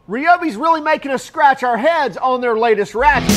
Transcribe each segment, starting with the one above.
RYOBI's really making us scratch our heads on their latest ratchet.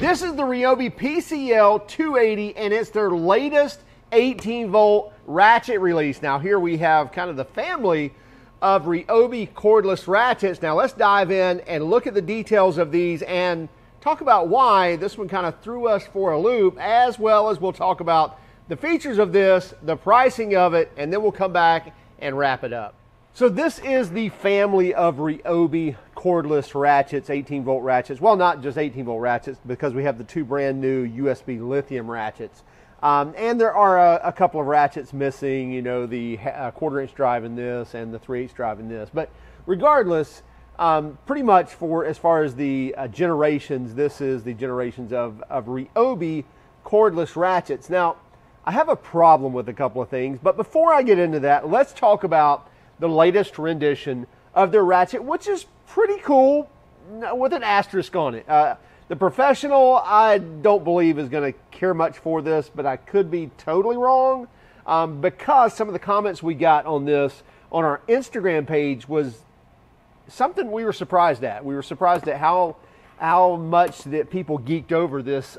This is the RYOBI PCL280 and it's their latest 18-volt ratchet release. Now here we have kind of the family of RYOBI cordless ratchets. Now let's dive in and look at the details of these and talk about why this one kind of threw us for a loop, as well as we'll talk about the features of this, the pricing of it, and then we'll come back and wrap it up. So this is the family of RYOBI cordless ratchets, 18-volt ratchets. Well, not just 18-volt ratchets, because we have the two brand new USB lithium ratchets. And there are a couple of ratchets missing, you know, the quarter-inch drive in this and the 3/8 drive in this. But regardless, pretty much for as far as the generations, this is the generations of RYOBI cordless ratchets. Now, I have a problem with a couple of things, but before I get into that, let's talk about the latest rendition of their ratchet, which is pretty cool with an asterisk on it. The professional, I don't believe is going to care much for this, but I could be totally wrong because some of the comments we got on this on our Instagram page was something we were surprised at. We were surprised at how much that people geeked over this,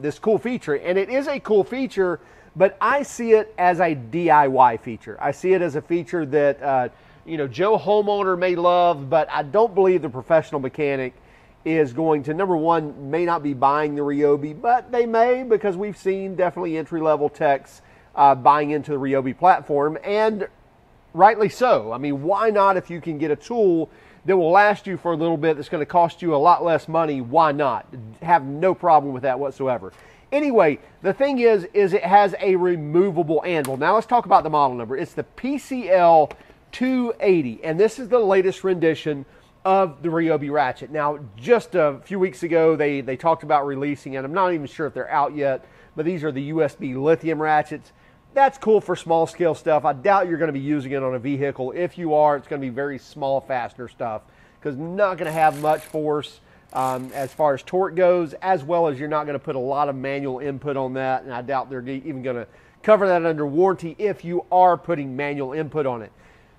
this cool feature. And it is a cool feature, but I see it as a DIY feature. I see it as a feature that, you know, Joe homeowner may love, but I don't believe the professional mechanic is going to, number one, may not be buying the RYOBI, but they may, because we've seen definitely entry-level techs buying into the RYOBI platform, and rightly so. I mean, why not? If you can get a tool that will last you for a little bit, that's going to cost you a lot less money, why not? Have no problem with that whatsoever. Anyway, the thing is it has a removable anvil. Now let's talk about the model number. It's the PCL280, and this is the latest rendition of the RYOBI ratchet. Now, just a few weeks ago, they talked about releasing it. I'm not even sure if they're out yet, but these are the USB lithium ratchets. That's cool for small scale stuff. I doubt you're going to be using it on a vehicle. If you are, it's going to be very small fastener stuff, because not going to have much force as far as torque goes, as well as you're not going to put a lot of manual input on that, and I doubt they're even going to cover that under warranty if you are putting manual input on it.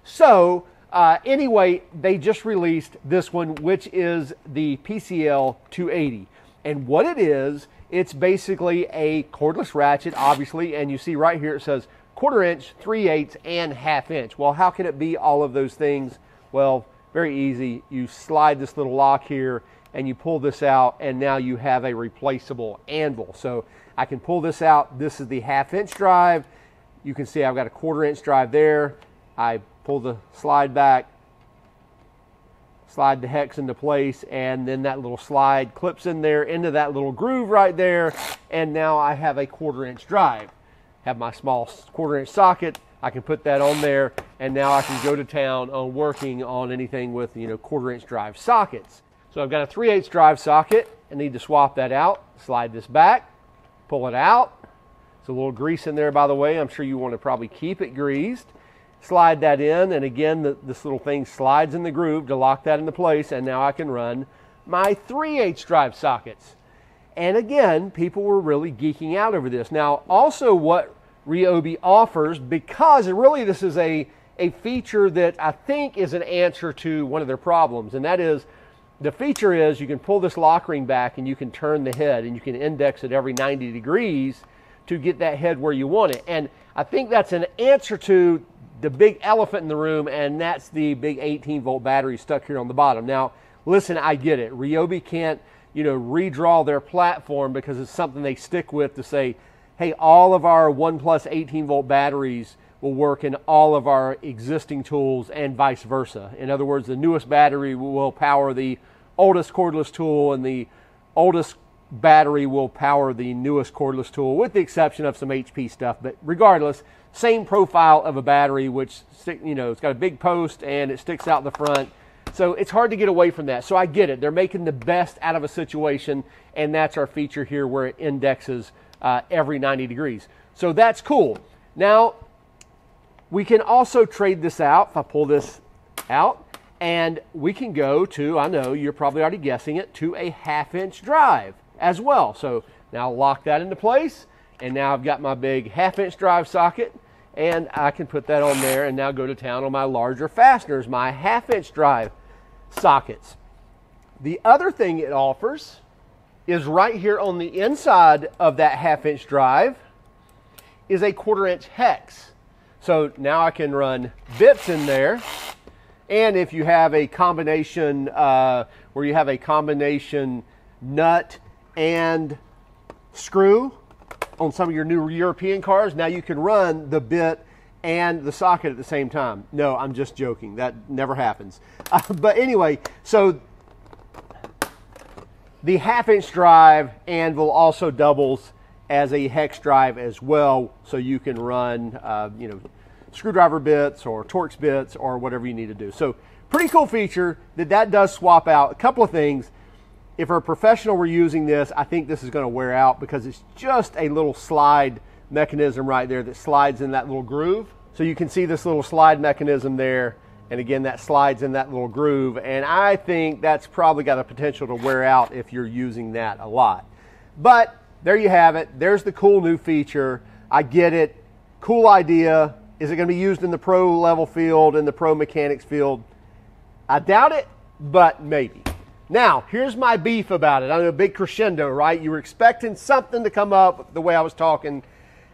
So anyway, they just released this one, which is the PCL280. And what it is, it's basically a cordless ratchet, obviously, and you see right here it says 1/4 inch, 3/8, and 1/2 inch. Well, how can it be all of those things? Well, very easy. You slide this little lock here, and you pull this out, and now you have a replaceable anvil. So I can pull this out. This is the 1/2 inch drive. You can see I've got a 1/4 inch drive there. I pull the slide back, slide the hex into place, and then that little slide clips in there into that little groove right there, and now I have a 1/4 inch drive. Have my small 1/4 inch socket. I can put that on there, and now I can go to town on working on anything with, you know, 1/4 inch drive sockets. So I've got a 3/8 drive socket. I need to swap that out. Slide this back, pull it out. There's a little grease in there, by the way. I'm sure you want to probably keep it greased. Slide that in, and again, this little thing slides in the groove to lock that into place, and now I can run my 3/8 drive sockets. And again, people were really geeking out over this. Now, also what RYOBI offers, because really this is a feature that I think is an answer to one of their problems, and that is, the feature is you can pull this lock ring back and you can turn the head and you can index it every 90 degrees to get that head where you want it. And I think that's an answer to the big elephant in the room, and that's the big 18-volt battery stuck here on the bottom. Now, listen, I get it. RYOBI can't, you know, redraw their platform because it's something they stick with to say, hey, all of our 1+ 18-volt batteries will work in all of our existing tools and vice versa. In other words, the newest battery will power the oldest cordless tool, and the oldest battery will power the newest cordless tool, with the exception of some HP stuff. But regardless, same profile of a battery, which, you know, it's got a big post and it sticks out the front. So it's hard to get away from that. So I get it. They're making the best out of a situation, and that's our feature here where it indexes every 90 degrees. So that's cool. Now, we can also trade this out. If I pull this out, and we can go to, I know you're probably already guessing it, to a 1/2 inch drive as well. So now lock that into place, and now I've got my big 1/2 inch drive socket, And I can put that on there and now go to town on my larger fasteners, my 1/2-inch drive sockets. The other thing it offers is right here on the inside of that 1/2-inch drive is a 1/4-inch hex. So now I can run bits in there. And if you have a combination where you have a combination nut and screw on some of your new European cars, now you can run the bit and the socket at the same time. No, I'm just joking. That never happens. But anyway, so the 1/2-inch drive anvil also doubles as a hex drive as well, so you can run you know, screwdriver bits or Torx bits or whatever you need to do. So pretty cool feature that does swap out. A couple of things. If a professional were using this, I think this is going to wear out because it's just a little slide mechanism right there that slides in that little groove. So you can see this little slide mechanism there, and again that slides in that little groove, and I think that's probably got a potential to wear out if you're using that a lot. But there you have it. There's the cool new feature. I get it. Cool idea. Is it going to be used in the pro level field, in the pro mechanics field? I doubt it, but maybe. Now, here's my beef about it. I'm a big crescendo, right? You were expecting something to come up the way I was talking,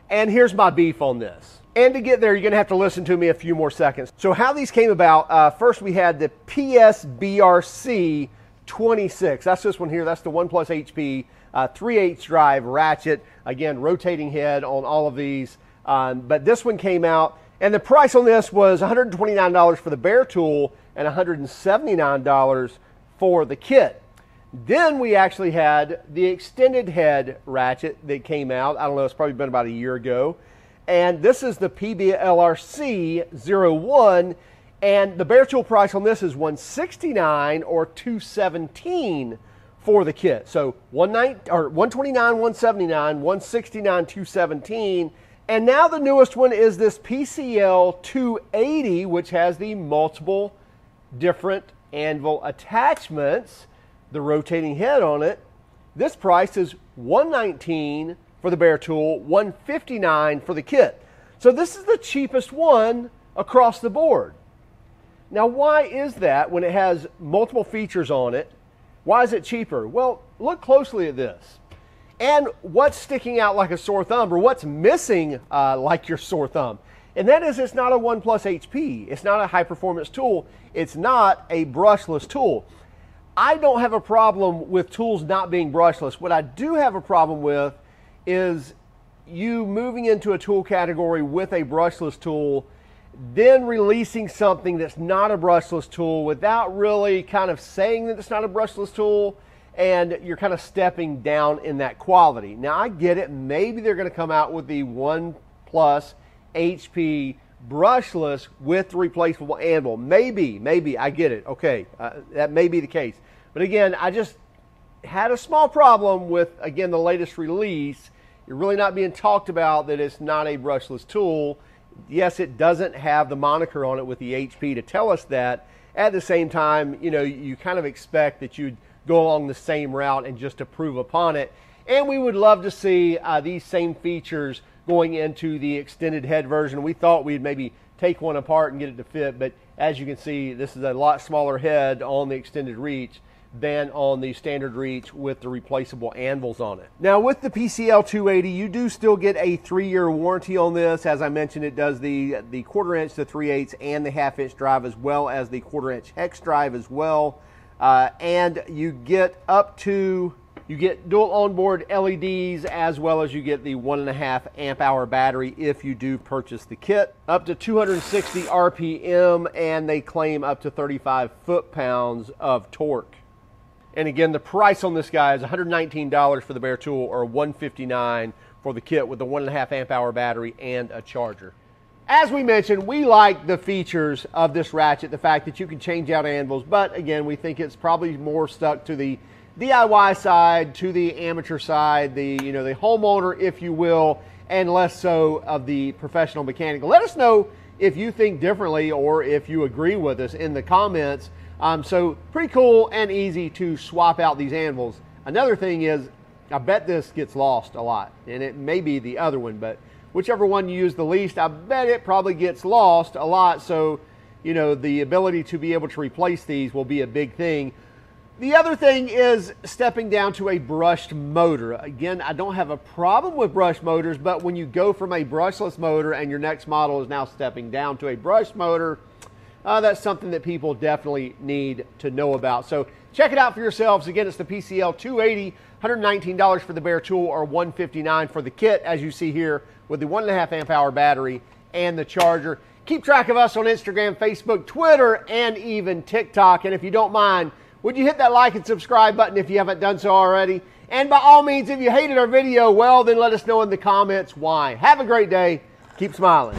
and here's my beef on this. And to get there, you're going to have to listen to me a few more seconds. So how these came about, first we had the PSBRC 26. That's this one here. That's the 1+ HP 3/8 drive ratchet. Again, rotating head on all of these. But this one came out, and the price on this was $129 for the bare tool and $179 for the kit. Then we actually had the extended head ratchet that came out. I don't know, it's probably been about a year ago. And this is the PBLRC 01, and the bare tool price on this is $169 or $217 for the kit. So $129, $179, $169, $217. And now the newest one is this PCL280, which has the multiple different anvil attachments, the rotating head on it. This price is $119 for the bare tool, $159 for the kit. So this is the cheapest one across the board. Now, why is that when it has multiple features on it? Why is it cheaper? Well, look closely at this. And what's sticking out like a sore thumb, or what's missing like your sore thumb? And that is, it's not a 1+ HP. It's not a high performance tool. It's not a brushless tool. I don't have a problem with tools not being brushless. What I do have a problem with is you moving into a tool category with a brushless tool, then releasing something that's not a brushless tool without really kind of saying that it's not a brushless tool, and you're kind of stepping down in that quality. Now, I get it. Maybe they're going to come out with the 1+ HP brushless with the replaceable anvil. Maybe, I get it. Okay, that may be the case. But again, I just had a small problem with, again, the latest release. You're really not being talked about that it's not a brushless tool. Yes, it doesn't have the moniker on it with the HP to tell us that. At the same time, you know, you kind of expect that you'd go along the same route and just improve upon it. And we would love to see these same features going into the extended head version. We thought we'd maybe take one apart and get it to fit, but as you can see, this is a lot smaller head on the extended reach than on the standard reach with the replaceable anvils on it. Now, with the PCL280, you do still get a 3-year warranty on this. As I mentioned, it does the 1/4-inch, the 3/8, and the 1/2-inch drive, as well as the 1/4-inch hex drive as well. And you get dual onboard LEDs, as well as you get the 1.5 amp hour battery if you do purchase the kit. Up to 260 RPM, and they claim up to 35 foot-pounds of torque. And again, the price on this guy is $119 for the bare tool, or $159 for the kit with the 1.5 amp hour battery and a charger. As we mentioned, we like the features of this ratchet, the fact that you can change out anvils, but again, we think it's probably more stuck to the DIY side, to the amateur side, the homeowner, if you will, and less so of the professional mechanic. Let us know if you think differently or if you agree with us in the comments. So pretty cool and easy to swap out these anvils. Another thing is, I bet this gets lost a lot, and it may be the other one, but whichever one you use the least, I bet it probably gets lost a lot. So, you know, the ability to be able to replace these will be a big thing. The other thing is stepping down to a brushed motor. Again, I don't have a problem with brushed motors, but when you go from a brushless motor and your next model is now stepping down to a brushed motor, that's something that people definitely need to know about. So check it out for yourselves. Again, it's the PCL280, $119 for the bare tool or $159 for the kit, as you see here, with the 1.5 amp hour battery and the charger. Keep track of us on Instagram, Facebook, Twitter, and even TikTok. And if you don't mind, would you hit that like and subscribe button if you haven't done so already? And by all means, if you hated our video, well, then let us know in the comments why. Have a great day. Keep smiling.